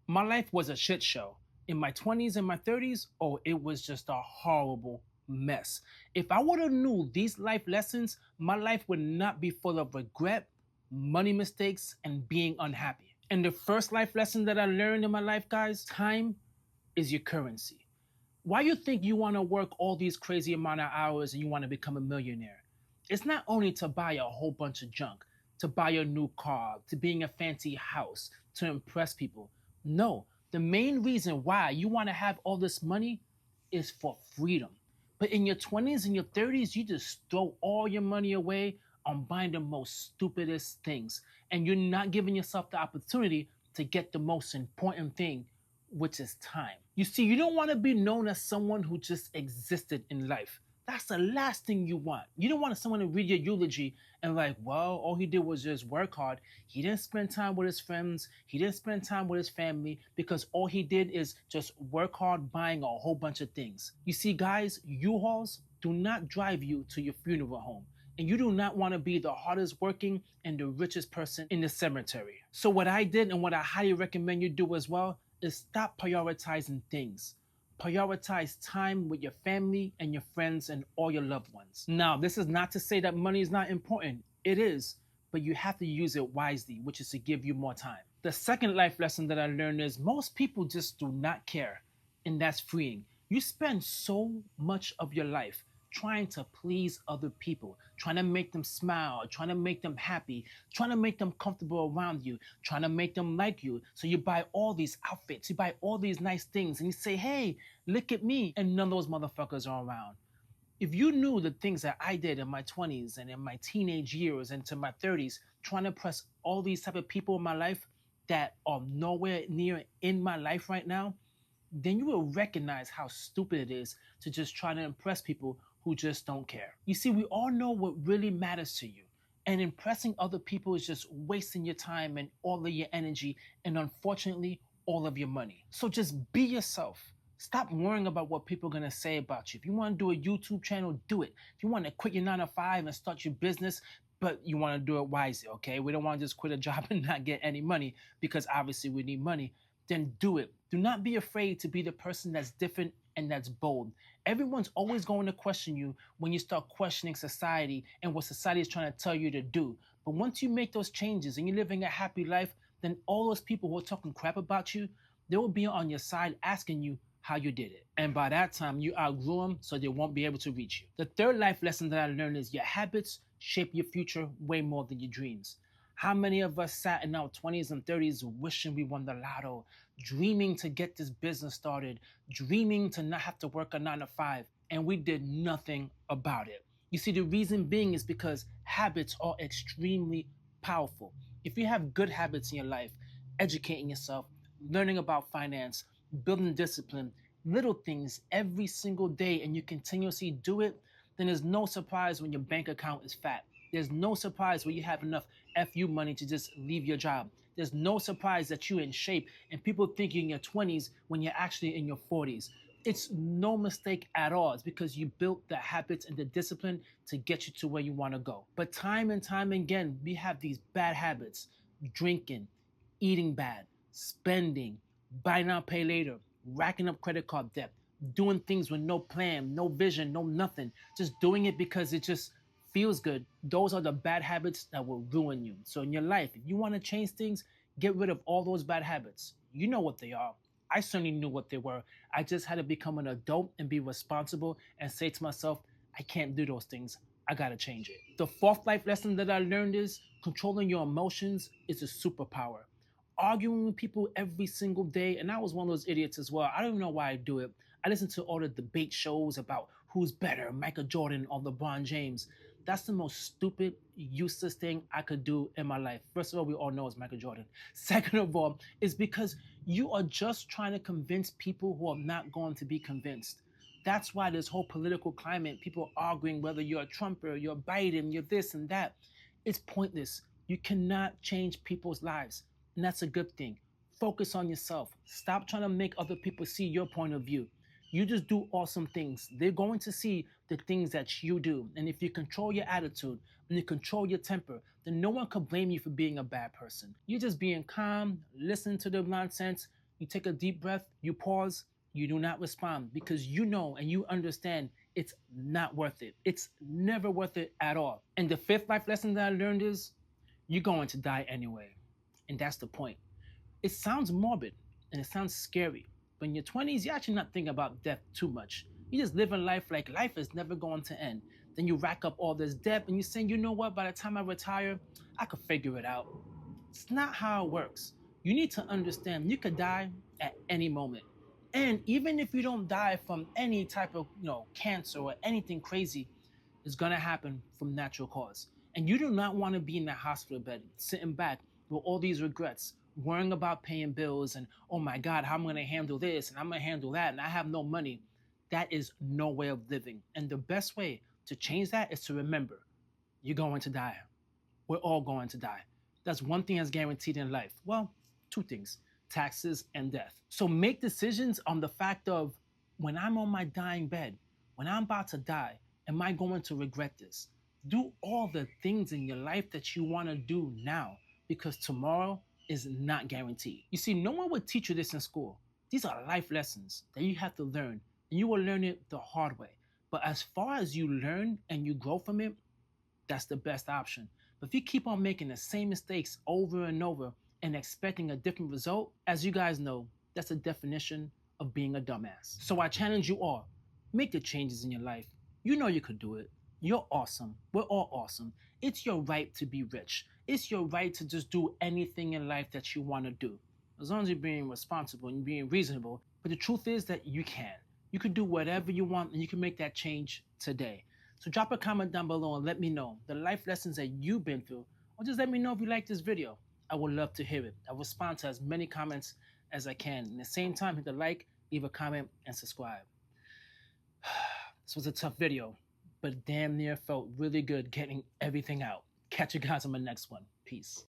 My life was a shit show. In my 20s and my 30s, oh, it was just a horrible mess. If I would have knew these life lessons, my life would not be full of regret, money mistakes, and being unhappy. And the first life lesson that I learned in my life, guys, time is your currency. Why you think you want to work all these crazy amount of hours and you want to become a millionaire? It's not only to buy a whole bunch of junk, to buy a new car, to being a fancy house, to impress people. No, the main reason why you want to have all this money is for freedom. But in your 20s and your 30s, you just throw all your money away on buying the most stupidest things. And you're not giving yourself the opportunity to get the most important thing, which is time. You see, you don't want to be known as someone who just existed in life. That's the last thing you want. You don't want someone to read your eulogy and like, well, all he did was just work hard. He didn't spend time with his friends. He didn't spend time with his family because all he did is just work hard buying a whole bunch of things. You see, guys, U-Hauls do not drive you to your funeral home. And you do not want to be the hardest working and the richest person in the cemetery. So what I did and what I highly recommend you do as well is stop prioritizing things. Prioritize time with your family and your friends and all your loved ones. Now, this is not to say that money is not important. It is, but you have to use it wisely, which is to give you more time. The second life lesson that I learned is most people just do not care, and that's freeing. You spend so much of your life trying to please other people, trying to make them smile, trying to make them happy, trying to make them comfortable around you, trying to make them like you. So you buy all these outfits, you buy all these nice things, and you say, hey, look at me. And none of those motherfuckers are around. If you knew the things that I did in my 20s and in my teenage years and to my 30s, trying to impress all these type of people in my life that are nowhere near in my life right now, then you will recognize how stupid it is to just try to impress people who just don't care. You see, we all know what really matters to you. And impressing other people is just wasting your time and all of your energy and unfortunately, all of your money. So just be yourself. Stop worrying about what people are going to say about you. If you want to do a YouTube channel, do it. If you want to quit your 9 to 5 and start your business, but you want to do it wisely, okay? We don't want to just quit a job and not get any money because obviously we need money. Then do it. Do not be afraid to be the person that's different and that's bold. Everyone's always going to question you when you start questioning society and what society is trying to tell you to do. But once you make those changes and you're living a happy life, then all those people who are talking crap about you, they will be on your side asking you how you did it. And by that time, you outgrew them so they won't be able to reach you. The third life lesson that I learned is your habits shape your future way more than your dreams. How many of us sat in our 20s and 30s wishing we won the lotto, dreaming to get this business started, dreaming to not have to work a 9 to 5, and we did nothing about it? You see, the reason being is because habits are extremely powerful. If you have good habits in your life, educating yourself, learning about finance, building discipline, little things every single day, and you continuously do it, then there's no surprise when your bank account is fat. There's no surprise when you have enough FU money to just leave your job. There's no surprise that you're in shape and people think you're in your 20s when you're actually in your 40s. It's no mistake at all. It's because you built the habits and the discipline to get you to where you want to go. But time and time again, we have these bad habits: drinking, eating bad, spending, buy now, pay later, racking up credit card debt, doing things with no plan, no vision, no nothing, just doing it because it just feels good. Those are the bad habits that will ruin you. So in your life, if you want to change things, get rid of all those bad habits. You know what they are. I certainly knew what they were. I just had to become an adult and be responsible and say to myself, I can't do those things. I gotta change it. The fourth life lesson that I learned is controlling your emotions is a superpower. Arguing with people every single day, and I was one of those idiots as well. I don't know why I do it. I listen to all the debate shows about who's better, Michael Jordan or LeBron James. That's the most stupid, useless thing I could do in my life. First of all, we all know it's Michael Jordan. Second of all, it's because you are just trying to convince people who are not going to be convinced. That's why this whole political climate, people arguing whether you're a Trumper, you're Biden, you're this and that, it's pointless. You cannot change people's lives, and that's a good thing. Focus on yourself. Stop trying to make other people see your point of view. You just do awesome things. They're going to see the things that you do. And if you control your attitude and you control your temper, then no one can blame you for being a bad person. You're just being calm, listening to the nonsense, You take a deep breath, you pause, you do not respond because you know and you understand it's not worth it. It's never worth it at all. And the fifth life lesson that I learned is you're going to die anyway. And that's the point. It sounds morbid and it sounds scary. But in your 20s, you're actually not thinking about death too much. You just living life like life is never going to end. Then you rack up all this debt and you're saying, you know what, by the time I retire, I could figure it out. It's not how it works. You need to understand you could die at any moment. And even if you don't die from any type of, cancer or anything crazy, it's gonna happen from natural cause. And you do not want to be in that hospital bed, sitting back with all these regrets, worrying about paying bills and oh my God, how am I gonna handle this and I'm gonna handle that and I have no money. That is no way of living. And the best way to change that is to remember you're going to die. We're all going to die. That's one thing that's guaranteed in life. Well, two things: taxes and death. So make decisions on the fact of when I'm on my dying bed, when I'm about to die, am I going to regret this? Do all the things in your life that you want to do now because tomorrow is not guaranteed. You see, no one would teach you this in school. These are life lessons that you have to learn, and you will learn it the hard way. But as far as you learn and you grow from it, that's the best option. But if you keep on making the same mistakes over and over and expecting a different result, as you guys know, that's the definition of being a dumbass. So I challenge you all, make the changes in your life. You know you could do it. You're awesome. We're all awesome. It's your right to be rich. It's your right to just do anything in life that you want to do. As long as you're being responsible and you're being reasonable. But the truth is that you can. You can do whatever you want and you can make that change today. So drop a comment down below and let me know the life lessons that you've been through, or just let me know if you like this video. I would love to hear it. I'll respond to as many comments as I can. At the same time, hit the like, leave a comment, and subscribe. This was a tough video, but damn near felt really good getting everything out. Catch you guys on my next one. Peace.